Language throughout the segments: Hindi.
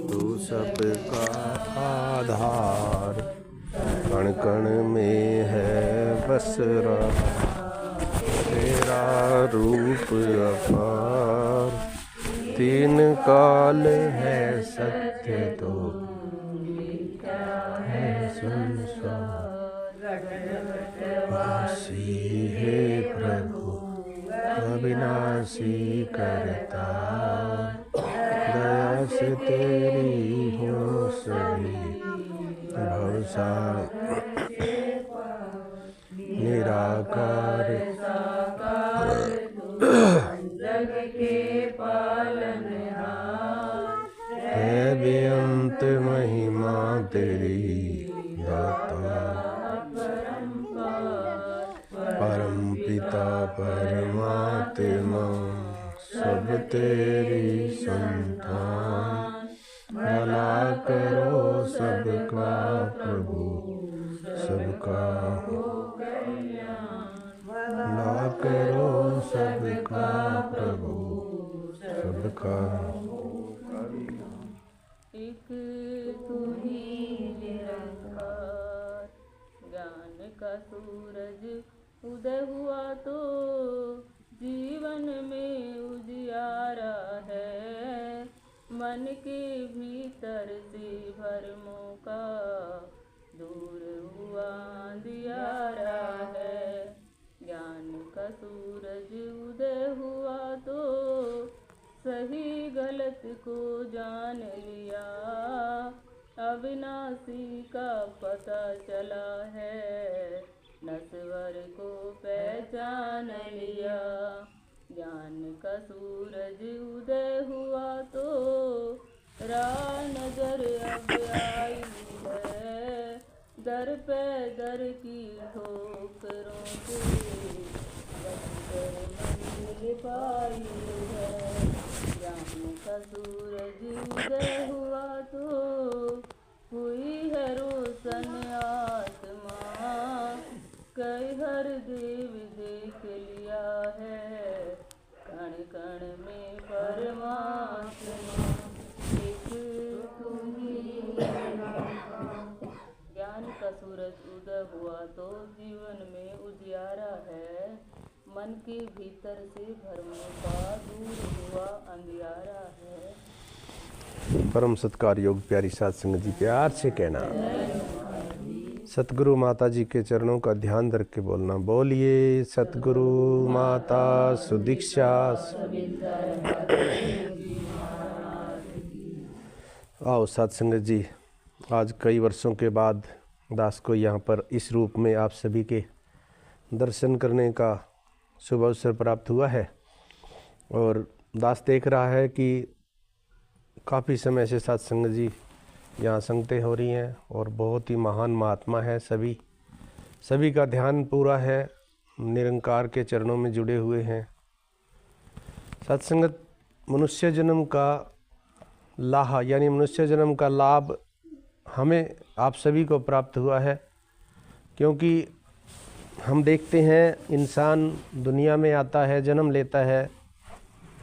तू सबका आधार, कण कण में है बस रहा तेरा रूप अपार। तीन काल है सत्य तो है संसार, वासी है प्रभु अविनाशी करता। दया से तेरी हो सभी भवसार, निराकार है बेअंत महिमा तेरी दाता। परम पिता परमात्मा सब तेरी संतान। भला करो सबका प्रभु सबका भला करो सबका प्रभु सबका। एक तू ही निरंकार, ज्ञान का सूरज उदय हुआ तो जीवन में उजियारा है। मन के भीतर से भरमों का दूर हुआ अंधियारा है। ज्ञान का सूरज उदय हुआ तो सही गलत को जान लिया। अविनाशी का पता चला है, नश्वर को पहचान लिया। ज्ञान का सूरज उदय हुआ तो राह नजर अब आई है। दर पे दर की ठोकरों से मंजिल पाई है। ज्ञान का सूरज उदय हुआ तो हुई है रोशन आत्मा। कई हर देव देख लिया है, कण कण में परमात्मा। एक तुम ही। ज्ञान का सूरज उदय हुआ तो जीवन में उजियारा है। मन के भीतर से भरमों का दूर हुआ अंधियारा है। परम सत्कार योग प्यारी साध संगत जी, प्यार से कहना सतगुरु माता जी के चरणों का ध्यान रख के बोलना। बोलिए सतगुरु माता सुदीक्षा। आओ साध संगत जी, आज कई वर्षों के बाद दास को यहाँ पर इस रूप में आप सभी के दर्शन करने का शुभ अवसर प्राप्त हुआ है। और दास देख रहा है कि काफ़ी समय से साध संगत जी यहाँ संगतें हो रही हैं और बहुत ही महान महात्मा है। सभी का ध्यान पूरा है, निरंकार के चरणों में जुड़े हुए हैं। साध संगत, मनुष्य जन्म का लाहा यानी मनुष्य जन्म का लाभ हमें आप सभी को प्राप्त हुआ है, क्योंकि हम देखते हैं इंसान दुनिया में आता है, जन्म लेता है,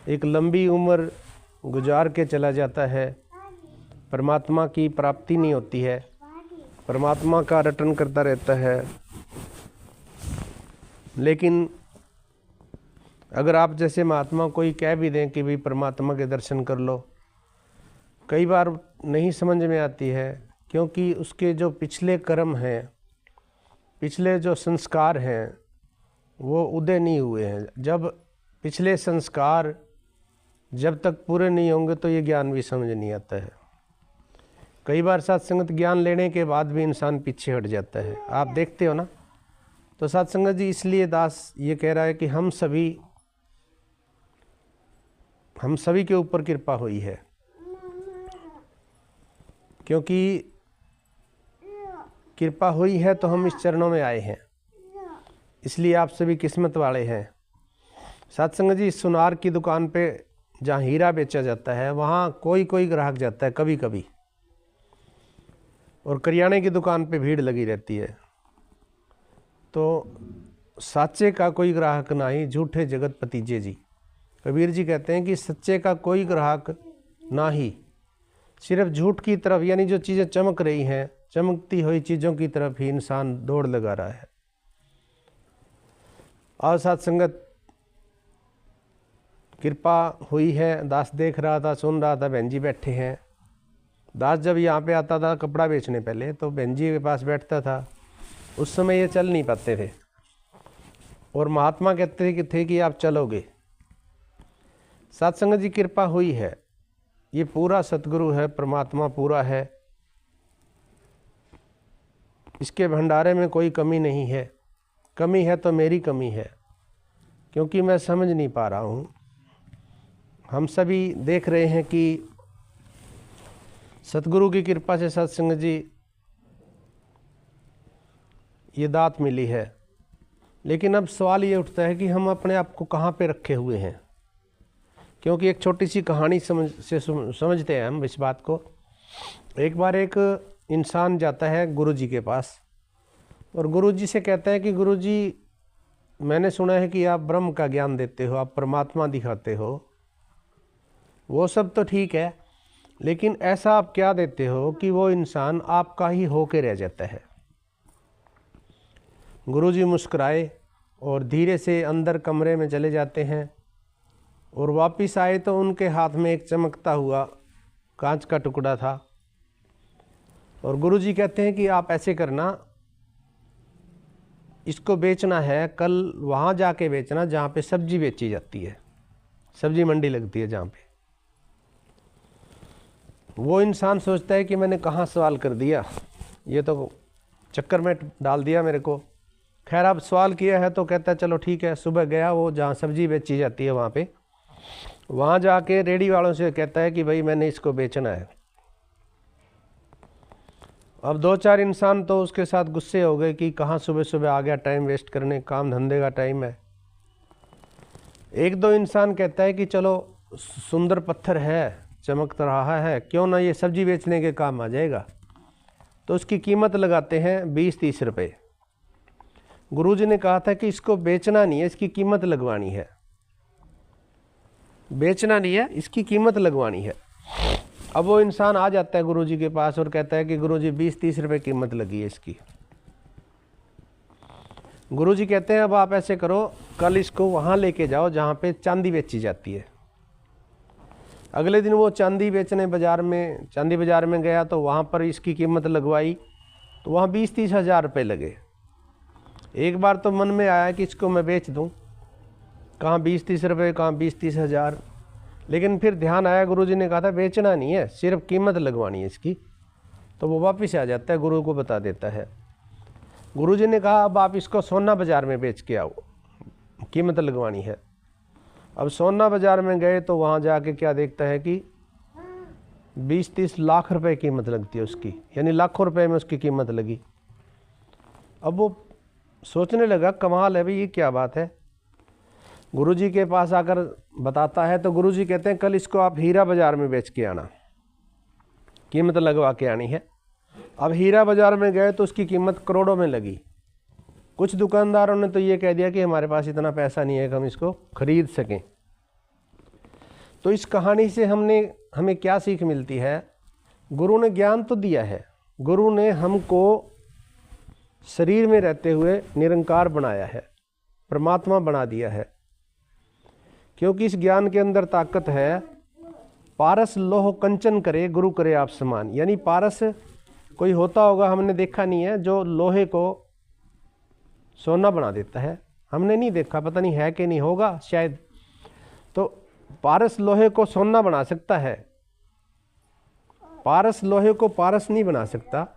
एक लंबी उम्र गुजार के चला जाता है, परमात्मा की प्राप्ति नहीं होती है, परमात्मा का रटन करता रहता है। लेकिन अगर आप जैसे महात्मा कोई कह भी दें कि भाई परमात्मा के दर्शन कर लो, कई बार नहीं समझ में आती है, क्योंकि उसके जो पिछले कर्म हैं, पिछले जो संस्कार हैं, वो उदय नहीं हुए हैं। जब पिछले संस्कार जब तक पूरे नहीं होंगे तो ये ज्ञान भी समझ नहीं आता है। कई बार सत्संगत ज्ञान लेने के बाद भी इंसान पीछे हट जाता है, आप देखते हो ना। तो सत्संगत जी, इसलिए दास ये कह रहा है कि हम सभी के ऊपर कृपा हुई है, क्योंकि कृपा हुई है तो हम इस चरणों में आए हैं, इसलिए आप सभी किस्मत वाले हैं। सत्संग जी, सुनार की दुकान पे जहाँ हीरा बेचा जाता है वहाँ कोई ग्राहक जाता है कभी कभी, और करियाने की दुकान पे भीड़ लगी रहती है। तो साचे का कोई ग्राहक ना ही, झूठे जगत पतीजे जी। कबीर जी कहते हैं कि सच्चे का कोई ग्राहक ना ही, सिर्फ झूठ की तरफ, यानी जो चीज़ें चमक रही हैं, चमकती हुई चीज़ों की तरफ ही इंसान दौड़ लगा रहा है। और साथ संगत कृपा हुई है, दास देख रहा था, सुन रहा था, बहन जी बैठे हैं। दास जब यहाँ पे आता था कपड़ा बेचने पहले, तो बहन जी के पास बैठता था। उस समय ये चल नहीं पाते थे और महात्मा कहते थे कि आप चलोगे। सत्संग जी कृपा हुई है, ये पूरा सतगुरु है, परमात्मा पूरा है, इसके भंडारे में कोई कमी नहीं है। कमी है तो मेरी कमी है, क्योंकि मैं समझ नहीं पा रहा हूँ। हम सभी देख रहे हैं कि सतगुरु की कृपा से सत्संग जी ये दात मिली है, लेकिन अब सवाल ये उठता है कि हम अपने आप को कहाँ पे रखे हुए हैं। क्योंकि एक छोटी सी कहानी समझते हैं हम इस बात को। एक बार एक इंसान जाता है गुरु जी के पास और गुरु जी से कहता है कि गुरु जी, मैंने सुना है कि आप ब्रह्म का ज्ञान देते हो, आप परमात्मा दिखाते हो, वो सब तो ठीक है, लेकिन ऐसा आप क्या देते हो कि वो इंसान आपका ही होके रह जाता है। गुरुजी मुस्कुराए और धीरे से अंदर कमरे में चले जाते हैं और वापस आए तो उनके हाथ में एक चमकता हुआ कांच का टुकड़ा था। और गुरुजी कहते हैं कि आप ऐसे करना, इसको बेचना है, कल वहाँ जाके बेचना जहाँ पे सब्जी बेची जाती है, सब्जी मंडी लगती है जहाँ पे। वो इंसान सोचता है कि मैंने कहाँ सवाल कर दिया, ये तो चक्कर में डाल दिया मेरे को। खैर अब सवाल किया है तो कहता है चलो ठीक है। सुबह गया वो जहाँ सब्जी बेची जाती है वहाँ पे, वहाँ जाके रेडी वालों से कहता है कि भाई मैंने इसको बेचना है। अब दो चार इंसान तो उसके साथ गुस्से हो गए कि कहाँ सुबह सुबह आ गया, टाइम वेस्ट करने, काम धंधे का टाइम है। एक दो इंसान कहता है कि चलो सुंदर पत्थर है, चमक रहा है, क्यों ना ये सब्जी बेचने के काम आ जाएगा। तो उसकी कीमत लगाते हैं 20-30 रुपये। गुरुजी ने कहा था कि इसको बेचना नहीं है, इसकी कीमत लगवानी है। बेचना नहीं है, इसकी कीमत लगवानी है। अब वो इंसान आ जाता है गुरुजी के पास और कहता है कि गुरुजी 20-30 रुपये कीमत लगी है इसकी। गुरुजी कहते हैं अब आप ऐसे करो, कल इसको वहाँ लेके जाओ जहाँ पे चांदी बेची जाती है। अगले दिन वो चांदी बेचने चांदी बाजार में गया तो वहाँ पर इसकी कीमत लगवाई तो वहाँ 20-30 हज़ार रुपये लगे। एक बार तो मन में आया कि इसको मैं बेच दूँ, कहाँ 20-30 रुपये, कहाँ 20-30 हज़ार। लेकिन फिर ध्यान आया गुरुजी ने कहा था बेचना नहीं है, सिर्फ कीमत लगवानी है इसकी। तो वो वापस आ जाता है, गुरु को बता देता है। गुरुजी ने कहा अब आप इसको सोना बाज़ार में बेच के आओ, कीमत लगवानी है। अब सोना बाज़ार में गए तो वहाँ जाके क्या देखता है कि 20-30 लाख रुपए कीमत लगती है उसकी, यानी लाखों रुपए में उसकी कीमत लगी। अब वो सोचने लगा कमाल है भाई, ये क्या बात है। गुरुजी के पास आकर बताता है तो गुरुजी कहते हैं कल इसको आप हीरा बाज़ार में बेच के आना, कीमत लगवा के आनी है। अब हीरा बाज़ार में गए तो उसकी कीमत करोड़ों में लगी। कुछ दुकानदारों ने तो ये कह दिया कि हमारे पास इतना पैसा नहीं है कि हम इसको खरीद सकें। तो इस कहानी से हमें क्या सीख मिलती है? गुरु ने ज्ञान तो दिया है, गुरु ने हमको शरीर में रहते हुए निरंकार बनाया है, परमात्मा बना दिया है। क्योंकि इस ज्ञान के अंदर ताकत है। पारस लोह कंचन करे, गुरु करे आप समान। यानी पारस कोई होता होगा, हमने देखा नहीं है, जो लोहे को सोना बना देता है। हमने नहीं देखा, पता नहीं है कि नहीं, होगा शायद। तो पारस लोहे को सोना बना सकता है, पारस लोहे को पारस नहीं बना सकता।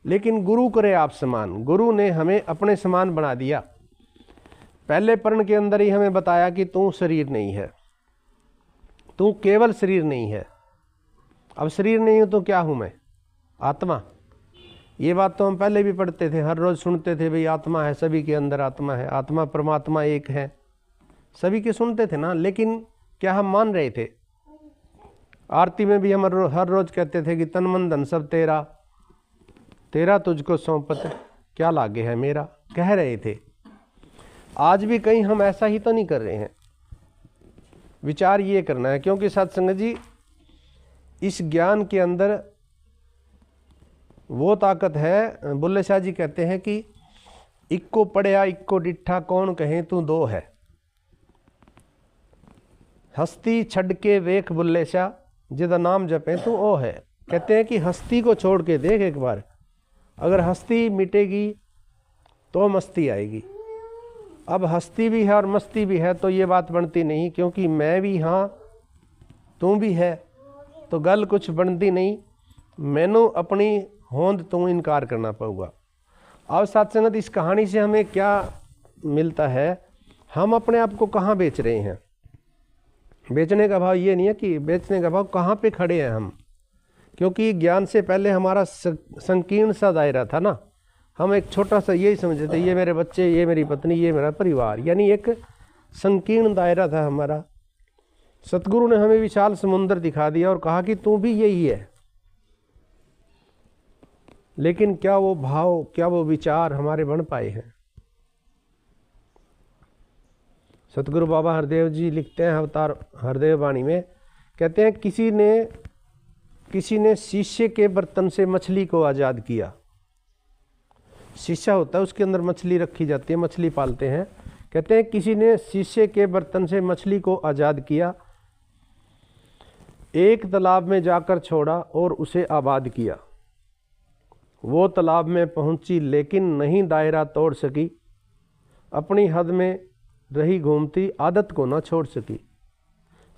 लेकिन गुरु करे आप समान, गुरु ने हमें अपने समान बना दिया। पहले पर्ण के अंदर ही हमें बताया कि तू शरीर नहीं है, तू केवल शरीर नहीं है। अब शरीर नहीं हूँ तो क्या हूँ मैं? आत्मा। ये बात तो हम पहले भी पढ़ते थे, हर रोज़ सुनते थे भाई आत्मा है, सभी के अंदर आत्मा है, आत्मा परमात्मा एक है, सभी के सुनते थे ना। लेकिन क्या हम मान रहे थे? आरती में भी हम हर रोज़ कहते थे कि तन मन धन सब तेरा, तेरा तुझको सौंपत क्या लागे है मेरा, कह रहे थे। आज भी कहीं हम ऐसा ही तो नहीं कर रहे हैं? विचार ये करना है। क्योंकि सत्संग जी इस ज्ञान के अंदर वो ताकत है। बुल्ले शाह जी कहते हैं कि इक्को पढ़िया इक्को डिठा कौन कहे तू दो है, हस्ती छड़ के वेख बुल्ले शाह जिदा नाम जपे तू ओ है। कहते हैं कि हस्ती को छोड़ के देख एक बार, अगर हस्ती मिटेगी तो मस्ती आएगी। अब हस्ती भी है और मस्ती भी है तो ये बात बनती नहीं, क्योंकि मैं भी हाँ तू भी है तो गल कुछ बनती नहीं। मैनू अपनी होंद तू इनकार करना पड़ेगा। अब साथ संगत इस कहानी से हमें क्या मिलता है, हम अपने आप को कहाँ बेच रहे हैं। बेचने का भाव ये नहीं है कि बेचने का भाव कहाँ पे खड़े हैं हम, क्योंकि ज्ञान से पहले हमारा संकीर्ण सा दायरा था ना। हम एक छोटा सा यही समझते थे, ये मेरे बच्चे, ये मेरी पत्नी, ये मेरा परिवार, यानी एक संकीर्ण दायरा था हमारा। सतगुरु ने हमें विशाल समुद्र दिखा दिया और कहा कि तू भी यही है। लेकिन क्या वो भाव, क्या वो विचार हमारे बन पाए हैं? सतगुरु बाबा हरदेव जी लिखते हैं अवतार हरदेव वाणी में, कहते हैं किसी ने शीशे के बर्तन से मछली को आज़ाद किया। शीशा होता है, उसके अंदर मछली रखी जाती है, मछली पालते हैं। कहते हैं किसी ने शीशे के बर्तन से मछली को आज़ाद किया, एक तालाब में जाकर छोड़ा और उसे आबाद किया। वो तालाब में पहुंची लेकिन नहीं दायरा तोड़ सकी, अपनी हद में रही घूमती, आदत को न छोड़ सकी।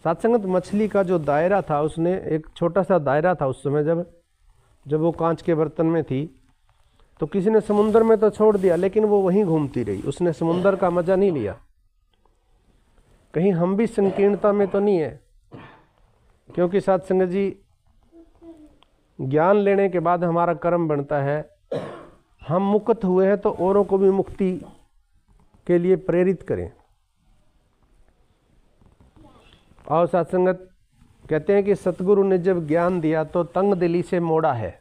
सत्संगत मछली का जो दायरा था, उसने एक छोटा सा दायरा था उस समय जब वो कांच के बर्तन में थी, तो किसी ने समुद्र में तो छोड़ दिया लेकिन वो वहीं घूमती रही, उसने समुद्र का मजा नहीं लिया। कहीं हम भी संकीर्णता में तो नहीं है, क्योंकि सत्संग जी ज्ञान लेने के बाद हमारा कर्म बनता है, हम मुक्त हुए हैं तो औरों को भी मुक्ति के लिए प्रेरित करें। और सत्संगत कहते हैं कि सतगुरु ने जब ज्ञान दिया तो तंग दिली से मोड़ा है।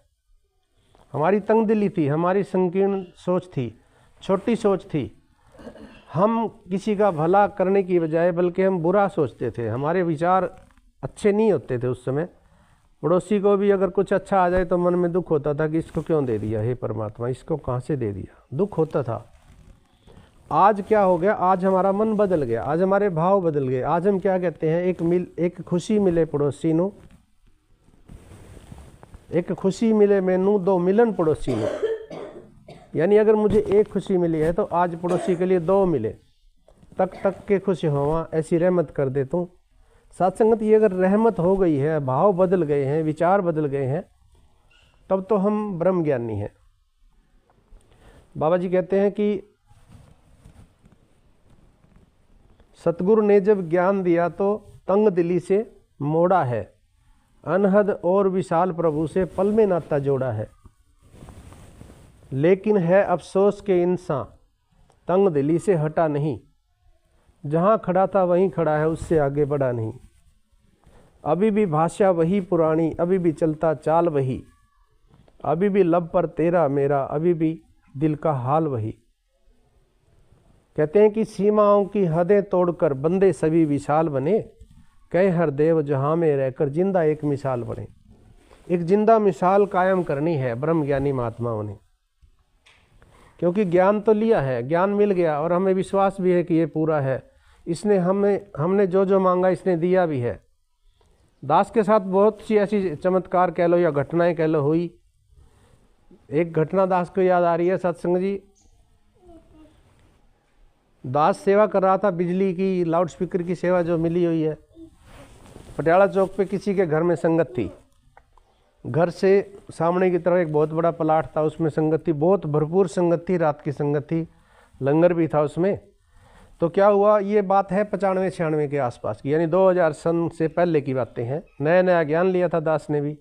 हमारी तंग दिली थी, हमारी संकीर्ण सोच थी, छोटी सोच थी। हम किसी का भला करने की बजाय बल्कि हम बुरा सोचते थे, हमारे विचार अच्छे नहीं होते थे उस समय। पड़ोसी को भी अगर कुछ अच्छा आ जाए तो मन में दुख होता था कि इसको क्यों दे दिया, हे परमात्मा इसको कहाँ से दे दिया, दुख होता था। आज क्या हो गया, आज हमारा मन बदल गया, आज हमारे भाव बदल गए। आज हम क्या कहते हैं, एक खुशी मिले पड़ोसी नू, एक खुशी मिले मैनू दो मिलन पड़ोसी नू। यानी अगर मुझे एक खुशी मिली है तो आज पड़ोसी के लिए दो मिले, तक के खुश होवा ऐसी रहमत कर दे तू। सत्संगत ये अगर रहमत हो गई है, भाव बदल गए हैं, विचार बदल गए हैं, तब तो हम ब्रह्म ज्ञानी हैं। बाबा जी कहते हैं कि सतगुरु ने जब ज्ञान दिया तो तंग दिली से मोड़ा है, अनहद और विशाल प्रभु से पल में नाता जोड़ा है। लेकिन है अफसोस के इंसान तंग दिली से हटा नहीं, जहाँ खड़ा था वहीं खड़ा है, उससे आगे बढ़ा नहीं। अभी भी भाषा वही पुरानी, अभी भी चलता चाल वही, अभी भी लब पर तेरा मेरा, अभी भी दिल का हाल वही। कहते हैं कि सीमाओं की हदें तोड़कर बंदे सभी विशाल बने, कहे हर देव जहाँ में रहकर जिंदा एक मिसाल बने। एक जिंदा मिसाल कायम करनी है ब्रह्म ज्ञानी महात्माओं ने, क्योंकि ज्ञान तो लिया है, ज्ञान मिल गया और हमें विश्वास भी है कि ये पूरा है। इसने हमने जो मांगा इसने दिया भी है। दास के साथ बहुत सी ऐसी चमत्कार कह लो या घटनाएं कह लो हुई। एक घटना दास को याद आ रही है सत्संग जी। दास सेवा कर रहा था, बिजली की लाउडस्पीकर की सेवा जो मिली हुई है। पटियाला चौक पे किसी के घर में संगत थी, घर से सामने की तरफ एक बहुत बड़ा प्लाट था, उसमें संगत थी, बहुत भरपूर संगत थी, रात की संगत थी, लंगर भी था उसमें। तो क्या हुआ, ये बात है 95-96 के आसपास की, यानी 2000 सन से पहले की बातें हैं। नया नया ज्ञान लिया था दास ने भी,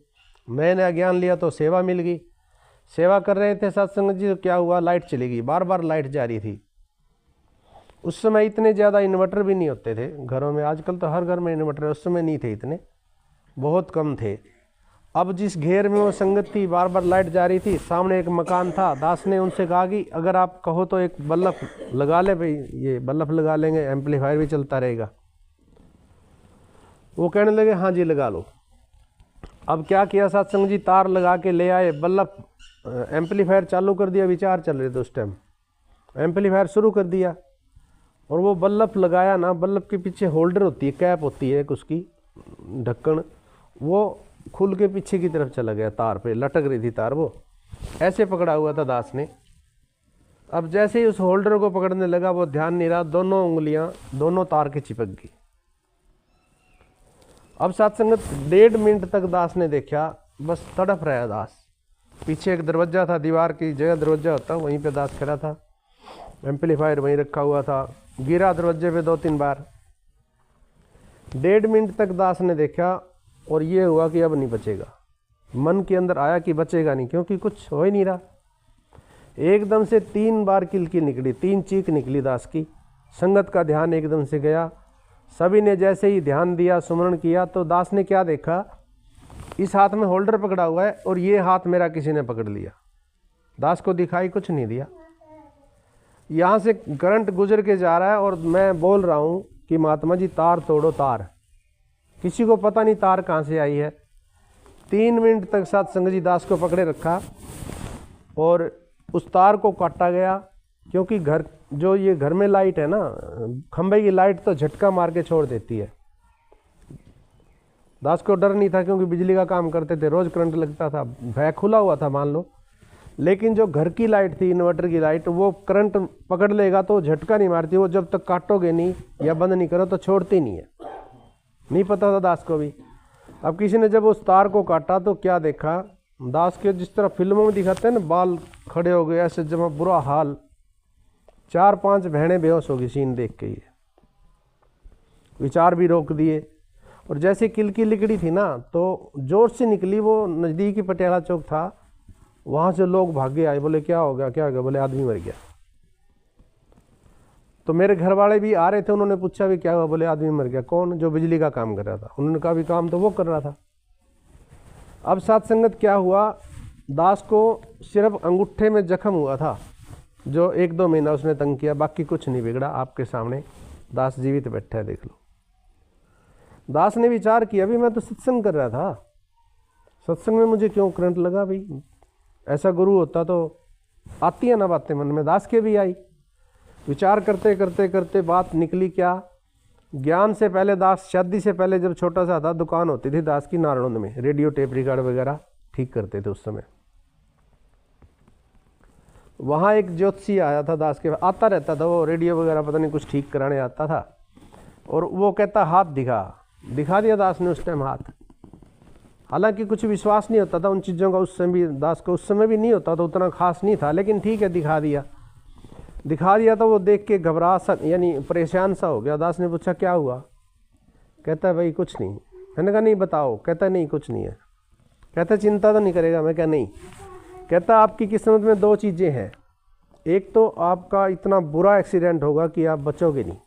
नया नया ज्ञान लिया तो सेवा मिल गई। सेवा कर रहे थे सत्संग जी, तो क्या हुआ, लाइट चली गई, बार बार लाइट जा रही थी। उस समय इतने ज़्यादा इन्वर्टर भी नहीं होते थे घरों में, आजकल तो हर घर में इन्वर्टर है, उस समय नहीं थे इतने, बहुत कम थे। अब जिस घेर में वो संगत थी, बार बार लाइट जा रही थी, सामने एक मकान था। दास ने उनसे कहा कि अगर आप कहो तो एक बल्ब लगा ले भाई, ये बल्ब लगा लेंगे, एम्पलीफायर भी चलता रहेगा। वो कहने लगे हाँ जी लगा लो। अब क्या किया सत्संग जी, तार लगा के ले आए, बल्ब एम्पलीफायर चालू कर दिया, विचार चल रहे थे उस टाइम, एम्पलीफायर शुरू कर दिया और वो बल्ब लगाया ना, बल्ब के पीछे होल्डर होती है, कैप होती है एक उसकी ढक्कन, वो खुल के पीछे की तरफ चला गया, तार पे लटक रही थी तार, वो ऐसे पकड़ा हुआ था दास ने। अब जैसे ही उस होल्डर को पकड़ने लगा, वो ध्यान नहीं रहा, दोनों उंगलियां दोनों तार के चिपक गई। अब सत्संगत 1.5 मिनट तक दास ने देखा, बस तड़प रहा दास। पीछे एक दरवाजा था, दीवार की जगह दरवाजा होता, वहीं पे दास खड़ा था, एम्पलीफायर वहीं रखा हुआ था, गिरा दरवाजे पे 2-3 बार। 1.5 मिनट तक दास ने देखा और ये हुआ कि अब नहीं बचेगा। मन के अंदर आया कि बचेगा नहीं, क्योंकि कुछ हो ही नहीं रहा। एकदम से 3 बार किलकी निकली, 3 चीख निकली दास की। संगत का ध्यान एकदम से गया, सभी ने जैसे ही ध्यान दिया, सुमरण किया, तो दास ने क्या देखा, इस हाथ में होल्डर पकड़ा हुआ है और ये हाथ मेरा किसी ने पकड़ लिया। दास को दिखाई कुछ नहीं दिया, यहाँ से करंट गुजर के जा रहा है और मैं बोल रहा हूँ कि महात्मा जी तार तोड़ो तार। किसी को पता नहीं तार कहाँ से आई है। 3 मिनट तक सत्संग जी दास को पकड़े रखा और उस तार को काटा गया, क्योंकि घर जो ये घर में लाइट है ना, खंभे की लाइट तो झटका मार के छोड़ देती है। दास को डर नहीं था, क्योंकि बिजली का काम करते थे, रोज करंट लगता था, भय खुला हुआ था मान लो। लेकिन जो घर की लाइट थी, इन्वर्टर की लाइट, वो करंट पकड़ लेगा तो झटका नहीं मारती, वो जब तक काटोगे नहीं या बंद नहीं करो तो छोड़ती नहीं है। नहीं पता था दास को भी। अब किसी ने जब उस तार को काटा तो क्या देखा, दास के जिस तरह फिल्मों में दिखाते हैं ना, बाल खड़े हो गए ऐसे, जमा बुरा हाल, 4-5 बहनें बेहोश हो गई सीन देख के। ये विचार भी रोक दिए और जैसे किलकी लिकड़ी थी ना, तो जोर से निकली, वो नज़दीकी पटियाला चौक था, वहाँ से लोग भागे आए, बोले क्या हो गया, क्या हो गया, बोले आदमी मर गया। तो मेरे घर वाले भी आ रहे थे, उन्होंने पूछा भी क्या हुआ, बोले आदमी मर गया। कौन? जो बिजली का काम कर रहा था। उन्होंने कहा भी काम तो वो कर रहा था। अब सत्संगत क्या हुआ, दास को सिर्फ अंगूठे में जख्म हुआ था, जो 1-2 महीना उसने तंग किया, बाकी कुछ नहीं बिगड़ा। आपके सामने दास जीवित बैठा है, देख लो। दास ने विचार किया, भी मैं तो सत्संग कर रहा था, सत्संग में मुझे क्यों करंट लगा। भाई ऐसा गुरु होता तो आती है ना बातें मन में, दास के भी आई। विचार करते करते करते बात निकली क्या, ज्ञान से पहले दास, शादी से पहले जब छोटा सा था, दुकान होती थी दास की नारायण में, रेडियो टेप रिकॉर्ड वगैरह ठीक करते थे उस समय। वहाँ एक ज्योतिषी आया था दास के, आता रहता था वो, रेडियो वगैरह पता नहीं कुछ ठीक कराने आता था, और वो कहता हाथ दिखा दिया दास ने उस टाइम हाथ। हालांकि कुछ विश्वास नहीं होता था उन चीज़ों का उस समय भी, दास को उस समय भी नहीं होता था, उतना खास नहीं था, लेकिन ठीक है दिखा दिया तो वो देख के घबरा सा, यानी परेशान सा हो गया। दास ने पूछा क्या हुआ, कहता है भाई कुछ नहीं। मैंने कहा नहीं बताओ, कहता है नहीं कुछ नहीं है। कहता है चिंता तो नहीं करेगा, मैं क्या नहीं। कहता आपकी किस्मत में 2 चीज़ें हैं, एक तो आपका इतना बुरा एक्सीडेंट होगा कि आप बचोगे नहीं,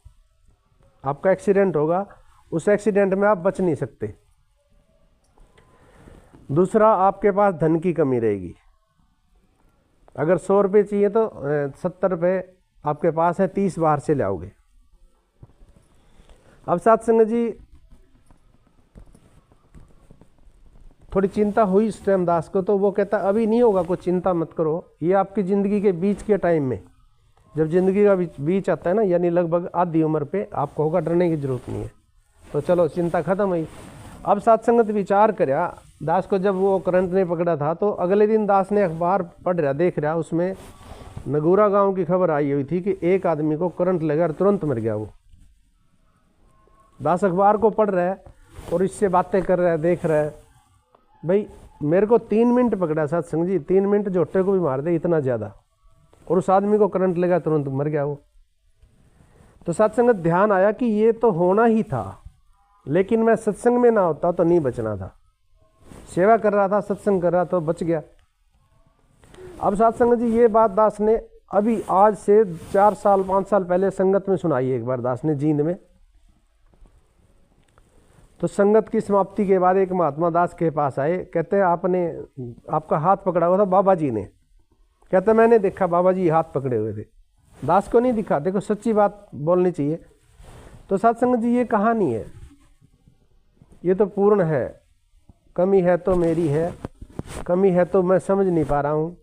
आपका एक्सीडेंट होगा, उस एक्सीडेंट में आप बच नहीं सकते। दूसरा, आपके पास धन की कमी रहेगी, अगर 100 रुपये चाहिए तो 70 रुपये आपके पास है, 30 बाहर से लाओगे। अब सत्संग जी थोड़ी चिंता हुई इस टाइम दास को, तो वो कहता अभी नहीं होगा, कुछ चिंता मत करो, ये आपकी ज़िंदगी के बीच के टाइम में, जब ज़िंदगी का बीच आता है ना, यानी लगभग आधी उम्र पे, आपको होगा, डरने की जरूरत नहीं है। तो चलो चिंता खत्म हुई। अब सत्संगत विचार करया दास को, जब वो करंट ने पकड़ा था तो अगले दिन दास ने अखबार पढ़ रहा, देख रहा, उसमें नगूरा गांव की खबर आई हुई थी कि एक आदमी को करंट लगा और तुरंत मर गया वो। दास अखबार को पढ़ रहा है और इससे बातें कर रहा है, देख रहा है। भाई मेरे को 3 मिनट पकड़ा सत्संग जी, 3 मिनट जोटे को भी मार दे, इतना ज़्यादा, और उस आदमी को करंट लगा, तुरंत मर गया वो। तो सत्संगत ध्यान आया कि ये तो होना ही था, लेकिन मैं सत्संग में ना होता तो नहीं बचना था। सेवा कर रहा था, सत्संग कर रहा तो बच गया। अब सत्संग जी ये बात दास ने अभी आज से 4 साल 5 साल पहले संगत में सुनाई एक बार दास ने जींद में। तो संगत की समाप्ति के बाद एक महात्मा दास के पास आए, कहते हैं आपका हाथ पकड़ा हुआ था बाबा जी ने। कहते मैंने देखा बाबा जी हाथ पकड़े हुए थे, दास को नहीं दिखा। देखो सच्ची बात बोलनी चाहिए। तो सत्संग जी ये कहानी है, ये तो पूर्ण है, कमी है तो मेरी है, कमी है तो मैं समझ नहीं पा रहा हूँ,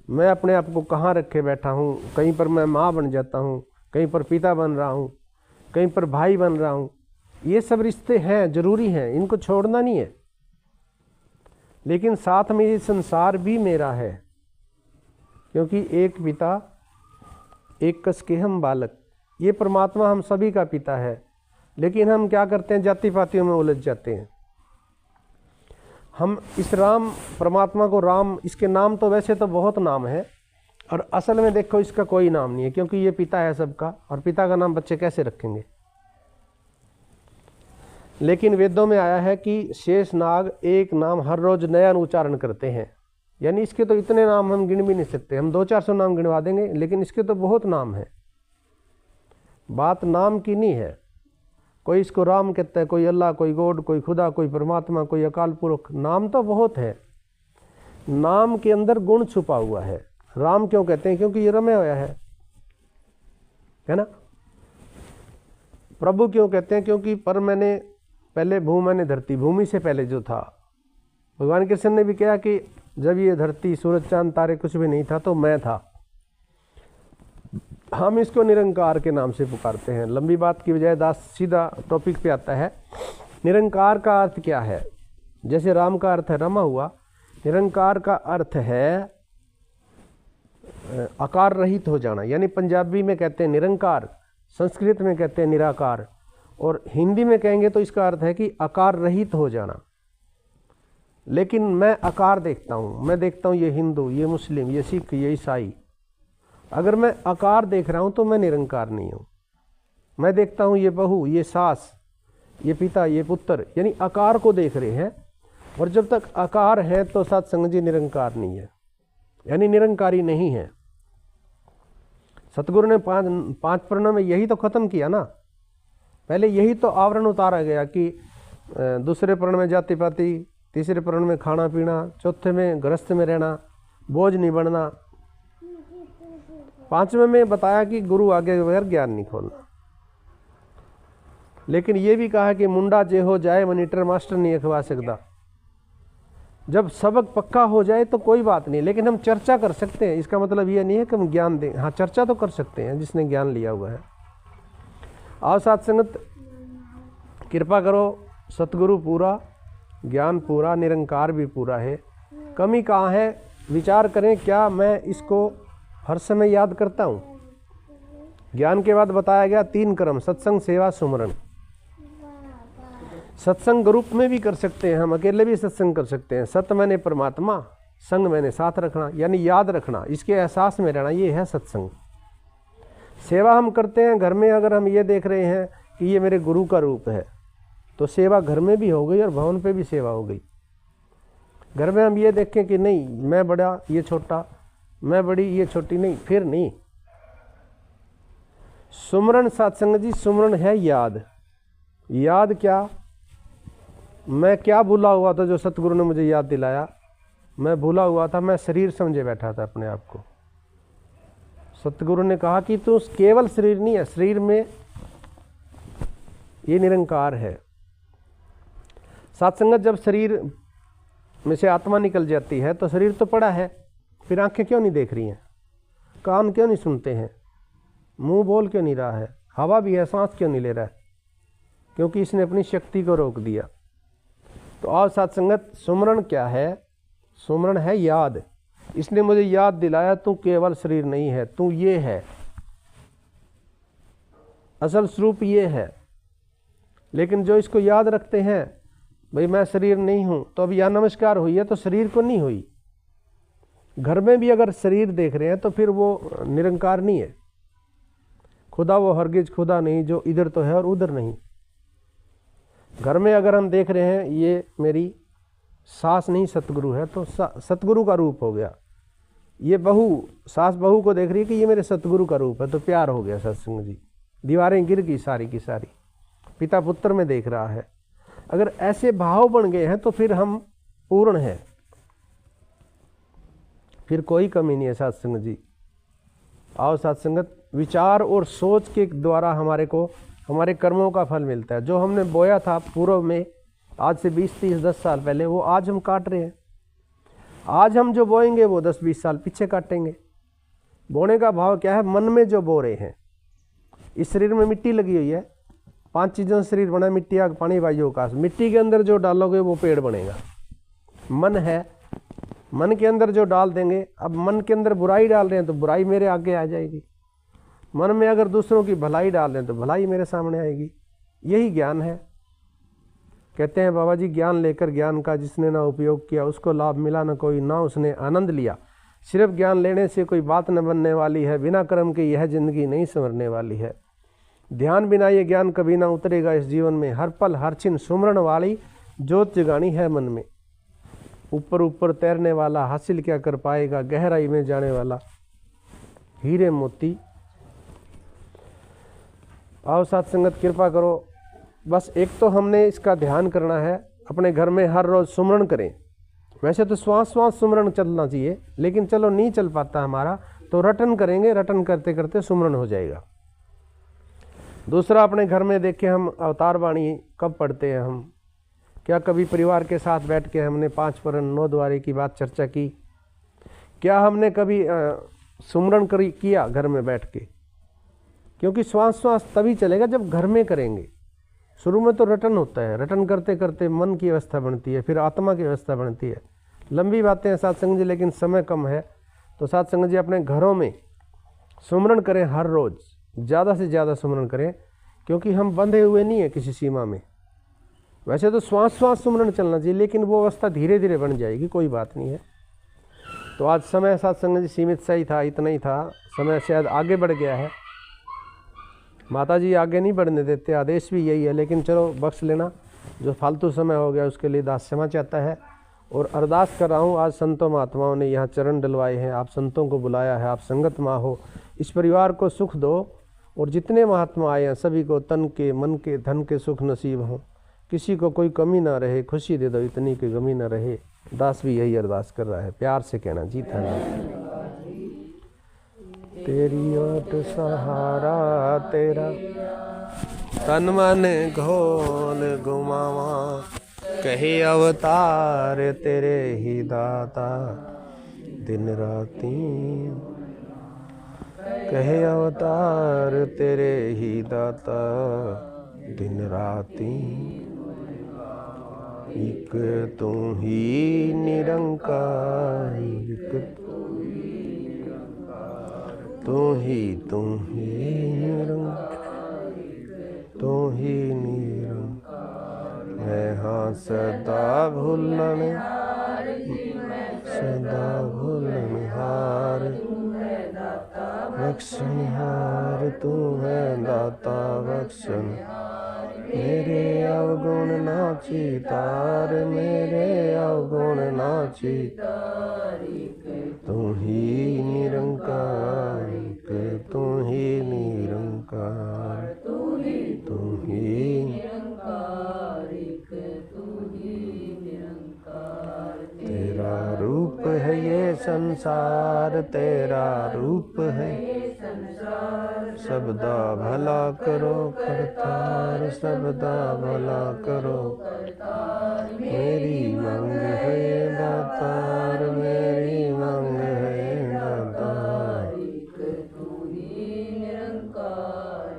मैं अपने आप को कहाँ रखे बैठा हूँ। कहीं पर मैं माँ बन जाता हूँ, कहीं पर पिता बन रहा हूँ, कहीं पर भाई बन रहा हूँ। ये सब रिश्ते हैं, ज़रूरी हैं, इनको छोड़ना नहीं है। लेकिन साथ में ये संसार भी मेरा है, क्योंकि एक पिता एक कस के हम बालक, ये परमात्मा हम सभी का पिता है। लेकिन हम क्या करते हैं, जाति पातियों में उलझ जाते हैं। हम इस राम परमात्मा को राम, इसके नाम तो वैसे तो बहुत नाम है, और असल में देखो इसका कोई नाम नहीं है, क्योंकि ये पिता है सबका, और पिता का नाम बच्चे कैसे रखेंगे। लेकिन वेदों में आया है कि शेष नाग एक नाम हर रोज नया उच्चारण करते हैं। यानी इसके तो इतने नाम हम गिन भी नहीं सकते, हम 200-400 नाम गिनवा देंगे, लेकिन इसके तो बहुत नाम है। बात नाम की नहीं है, कोई इसको राम कहता है, कोई अल्लाह, कोई गॉड, कोई खुदा, कोई परमात्मा, कोई अकाल पुरख। नाम तो बहुत है, नाम के अंदर गुण छुपा हुआ है। राम क्यों कहते हैं, क्योंकि ये रमे हुआ है ना। प्रभु क्यों कहते हैं, क्योंकि पर मैंने पहले भू मैंने धरती, भूमि से पहले जो था। भगवान कृष्ण ने भी कहा कि जब ये धरती, सूरज, चांद, तारे कुछ भी नहीं था तो मैं था। हम इसको निरंकार के नाम से पुकारते हैं। लंबी बात की बजाय दास सीधा टॉपिक पे आता है। निरंकार का अर्थ क्या है। जैसे राम का अर्थ है रमा हुआ, निरंकार का अर्थ है आकार रहित हो जाना। यानी पंजाबी में कहते हैं निरंकार, संस्कृत में कहते हैं निराकार, और हिंदी में कहेंगे तो इसका अर्थ है कि आकार रहित हो जाना। लेकिन मैं आकार देखता हूँ, मैं देखता हूँ ये हिंदू, ये मुस्लिम, ये सिख, ये ईसाई। अगर मैं आकार देख रहा हूँ तो मैं निरंकार नहीं हूँ। मैं देखता हूँ ये बहू, ये सास, ये पिता, ये पुत्र, यानी आकार को देख रहे हैं। और जब तक आकार है तो सत्संग जी निरंकार नहीं है, यानी निरंकारी नहीं है। सतगुरु ने पांच प्रणों में यही तो खत्म किया ना। पहले यही तो आवरण उतारा गया कि दूसरे प्रण में जाति पाति, तीसरे प्रण में खाना पीना, चौथे में गृहस्थ में रहना, बोझ नहीं बनना, पांचवें में बताया कि गुरु आगे बगैर ज्ञान नहीं खोलना। लेकिन ये भी कहा कि मुंडा जे हो जाए मॉनिटर मास्टर नहीं अखवा सकता। जब सबक पक्का हो जाए तो कोई बात नहीं, लेकिन हम चर्चा कर सकते हैं। इसका मतलब ये नहीं है कि हम ज्ञान दें, हाँ चर्चा तो कर सकते हैं जिसने ज्ञान लिया हुआ है। आओ साथ संगत, कृपा करो, सतगुरु पूरा, ज्ञान पूरा, निरंकार भी पूरा है। कमी कहाँ है, विचार करें। क्या मैं इसको हर समय याद करता हूँ। ज्ञान के बाद बताया गया 3 कर्म, सत्संग, सेवा, सुमरन। सत्संग ग्रुप में भी कर सकते हैं, हम अकेले भी सत्संग कर सकते हैं। सत मैंने परमात्मा, संग मैंने साथ रखना, यानी याद रखना, इसके एहसास में रहना, ये है सत्संग। सेवा हम करते हैं घर में। अगर हम ये देख रहे हैं कि ये मेरे गुरु का रूप है, तो सेवा घर में भी हो गई और भवन पे भी सेवा हो गई। घर में हम ये देखें कि नहीं मैं बड़ा ये छोटा, मैं बड़ी ये छोटी, नहीं, फिर नहीं। सुमरन सत्संग जी, सुमरन है याद। याद क्या, मैं क्या भूला हुआ था जो सतगुरु ने मुझे याद दिलाया। मैं भूला हुआ था, मैं शरीर समझे बैठा था अपने आप को। सतगुरु ने कहा कि तू केवल शरीर नहीं है, शरीर में ये निरंकार है। सत्संगत, जब शरीर में से आत्मा निकल जाती है तो शरीर तो पड़ा है, फिर आंखें क्यों नहीं देख रही हैं, कान क्यों नहीं सुनते हैं, मुंह बोल क्यों नहीं रहा है, हवा भी है, सांस क्यों नहीं ले रहा है, क्योंकि इसने अपनी शक्ति को रोक दिया। तो आओ सत्संगत, सुमरन क्या है, सुमरन है याद। इसने मुझे याद दिलाया तू केवल शरीर नहीं है, तू ये है, असल स्वरूप ये है। लेकिन जो इसको याद रखते हैं, भाई मैं शरीर नहीं हूं, तो अब यह नमस्कार हुई है तो शरीर को नहीं हुई। घर में भी अगर शरीर देख रहे हैं तो फिर वो निरंकार नहीं है। खुदा वो हरगिज खुदा नहीं जो इधर तो है और उधर नहीं। घर में अगर हम देख रहे हैं ये मेरी सास नहीं सतगुरु है, तो सतगुरु का रूप हो गया। ये बहू, सास बहू को देख रही है कि ये मेरे सतगुरु का रूप है, तो प्यार हो गया सत्संग जी। दीवारें गिर गई सारी की सारी, पिता पुत्र में देख रहा है। अगर ऐसे भाव बन गए हैं तो फिर हम पूर्ण हैं, फिर कोई कमी नहीं है सत्संग जी। आओ सत्संगत, विचार और सोच के द्वारा हमारे को हमारे कर्मों का फल मिलता है। जो हमने बोया था पूर्व में, आज से 20-30-10 साल पहले, वो आज हम काट रहे हैं। आज हम जो बोएंगे वो 10-20 साल पीछे काटेंगे। बोने का भाव क्या है? मन में जो बो रहे हैं। इस शरीर में मिट्टी लगी हुई है, 5 चीज़ों से शरीर बना, मिट्टी, आग, पानी, वायु, आकाश। मिट्टी के अंदर जो डालोगे वो पेड़ बनेगा। मन है, मन के अंदर जो डाल देंगे, अब मन के अंदर बुराई डाल रहे हैं तो बुराई मेरे आगे आ जाएगी। मन में अगर दूसरों की भलाई डाल रहे हैं तो भलाई मेरे सामने आएगी। यही ज्ञान है। कहते हैं बाबा जी, ज्ञान लेकर ज्ञान का जिसने ना उपयोग किया उसको लाभ मिला न कोई, ना उसने आनंद लिया। सिर्फ ज्ञान लेने से कोई बात न बनने वाली है, बिना कर्म के यह जिंदगी नहीं संवरने वाली है। ध्यान बिना ये ज्ञान कभी ना उतरेगा इस जीवन में। हर पल हर छिन सुमरण वाली जोत जगानी है मन में। ऊपर ऊपर तैरने वाला हासिल क्या कर पाएगा, गहराई में जाने वाला हीरे मोती। आओ साथ संगत, कृपा करो। बस एक तो हमने इसका ध्यान करना है, अपने घर में हर रोज़ सुमरण करें। वैसे तो श्वास श्वास सुमरण चलना चाहिए, लेकिन चलो नहीं चल पाता हमारा, तो रटन करेंगे। रटन करते करते सुमरण हो जाएगा। दूसरा, अपने घर में देखें हम अवतार वाणी कब पढ़ते हैं हम? क्या कभी परिवार के साथ बैठ के हमने 5 परण 9 द्वारे की बात चर्चा की? क्या हमने कभी सुमरण किया घर में बैठ के? क्योंकि श्वास श्वास तभी चलेगा जब घर में करेंगे। शुरू में तो रटन होता है, रटन करते करते मन की अवस्था बनती है, फिर आत्मा की अवस्था बनती है। लंबी बातें हैं साथ संगत जी, लेकिन समय कम है। तो साथ संगत जी अपने घरों में सुमरण करें, हर रोज़ ज़्यादा से ज़्यादा सुमरण करें, क्योंकि हम बंधे हुए नहीं हैं किसी सीमा में। वैसे तो श्वास श्वास सुमरण चलना चाहिए, लेकिन वो अवस्था धीरे धीरे बन जाएगी, कोई बात नहीं है। तो आज समय साथ संगत जी सीमित सा ही था, इतना ही था। समय शायद आगे बढ़ गया है, माता जी आगे नहीं बढ़ने देते, आदेश भी यही है, लेकिन चलो बख्श लेना। जो फालतू समय हो गया उसके लिए दास क्षमा चाहता है। और अरदास कर रहा हूँ, आज संतों महात्माओं ने यहाँ चरण डलवाए हैं, आप संतों को बुलाया है, आप संगत माँ हो, इस परिवार को सुख दो। और जितने महात्मा आए हैं सभी को तन के, मन के, धन के सुख नसीब हों, किसी को कोई कमी ना रहे, खुशी दे दो, इतनी की कमी ना रहे। दास भी यही अरदास कर रहा है, प्यार से कहना जी धन्यवाद। तेरी ओट सहारा तेरा, तन मन घोल घुमावा, कहे अवतार तेरे ही दाता, दिन राती कहे अवतार तेरे ही दाता, दिन राती। एक तू ही निरंकार, तू ही निरंकार, तू ही निरंकार। मैं हाँ सदा भूलन, सदा भूलनहार, बख्शनहार तू है दाता बख्शन। मेरे अवगुण नाची तार, मेरे अवगुण नाची, तू ही निरंकार, तू ही निरंकार, तू ही निरंकार, तू ही निरंकार। तेरा रूप है ये संसार, तेरा रूप है सबदा भला करो करतार, सबदा भला करो। मेरी मांग है दातार, मेरी मांग है दातार, तू ही निरंकार,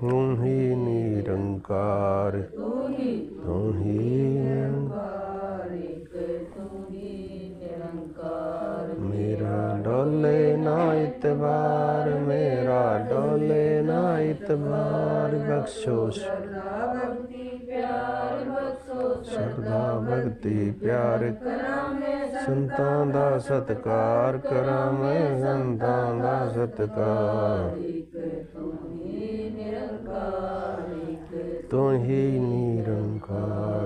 तू ही निरंकार, तू ही निरंकार। मेरा डोले ना इतबार, मेरा डोले ना इतबार, बख्शो श्रद्धा भक्ति प्यार, संतां दा सत्कार करा मैं, संतां दा सत्कार। तू ही निरंकार, तू ही निरंकार।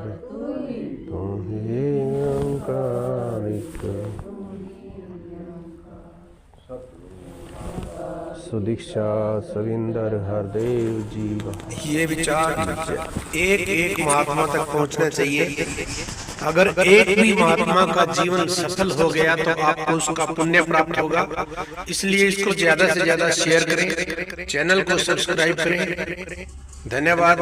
सुदीक्षा सविंदर हरदेव जी। ये विचार एक एक महात्मा तक पहुंचना चाहिए। अगर एक भी महात्मा का जीवन सफल हो गया तो आपको उसका पुण्य प्राप्त होगा। इसलिए इसको ज्यादा से ज्यादा शेयर करें, चैनल को सब्सक्राइब करें। धन्यवाद।